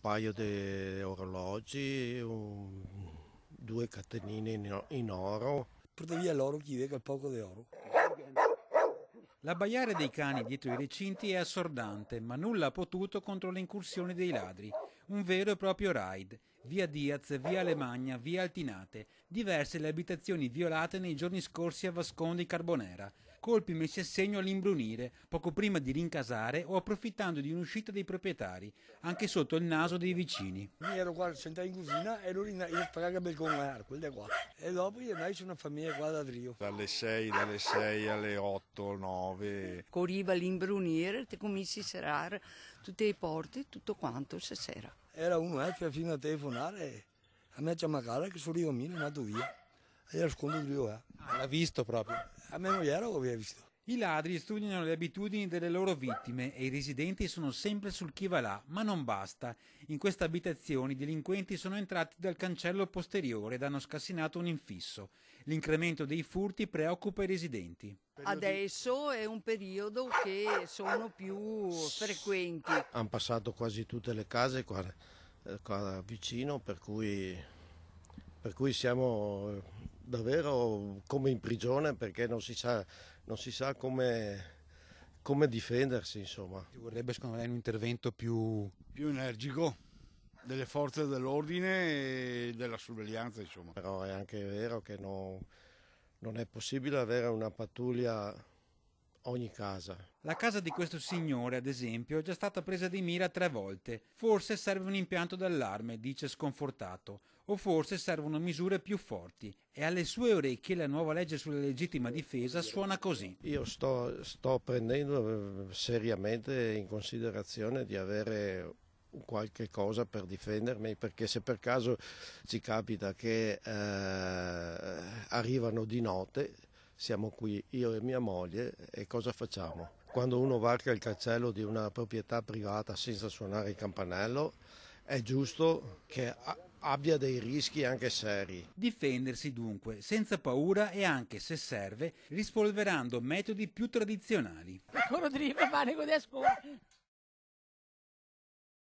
paio di orologi, due catenine in oro. Porta via l'oro chi vede il poco di oro. L'abbaiare dei cani dietro i recinti è assordante, ma nulla ha potuto contro le incursioni dei ladri. Un vero e proprio raid. Via Diaz, via Alemagna, via Altinate. Diverse le abitazioni violate nei giorni scorsi a Vascondi Carbonera. Colpi messi a segno all'imbrunire, poco prima di rincasare o approfittando di un'uscita dei proprietari, anche sotto il naso dei vicini. Io ero qua sentato in cucina e lui io spagavo per comare, quelle qua. E dopo io nasce una famiglia qua da Trio. Dalle 6 alle 8, 9. Corriva l'imbrunire, ti cominci a serrare tutte le porte, tutto quanto stasera. Era uno fino a telefonare, a me c'è una cara che sono io mio, è andato via. E io ascolto Trio. L'ha visto proprio? A me non era, l'avevo visto. I ladri studiano le abitudini delle loro vittime e i residenti sono sempre sul chi va là, ma non basta. In queste abitazioni i delinquenti sono entrati dal cancello posteriore ed hanno scassinato un infisso. L'incremento dei furti preoccupa i residenti. Adesso è un periodo che sono più frequenti. Hanno passato quasi tutte le case qua vicino, per cui siamo davvero come in prigione, perché non si sa come difendersi, insomma. Ci vorrebbe secondo lei un intervento più Energico delle forze dell'ordine e della sorveglianza, insomma. Però è anche vero che non è possibile avere una pattuglia ogni casa. La casa di questo signore, ad esempio, è già stata presa di mira 3 volte. Forse serve un impianto d'allarme, dice sconfortato, o forse servono misure più forti. E alle sue orecchie la nuova legge sulla legittima difesa suona così. Io sto prendendo seriamente in considerazione di avere qualche cosa per difendermi, perché se per caso ci capita che arrivano di notte, siamo qui io e mia moglie, e cosa facciamo? Quando uno varca il cancello di una proprietà privata senza suonare il campanello, è giusto che abbia dei rischi anche seri. Difendersi dunque, senza paura e anche, se serve, rispolverando metodi più tradizionali. Corro di fare con le scuole.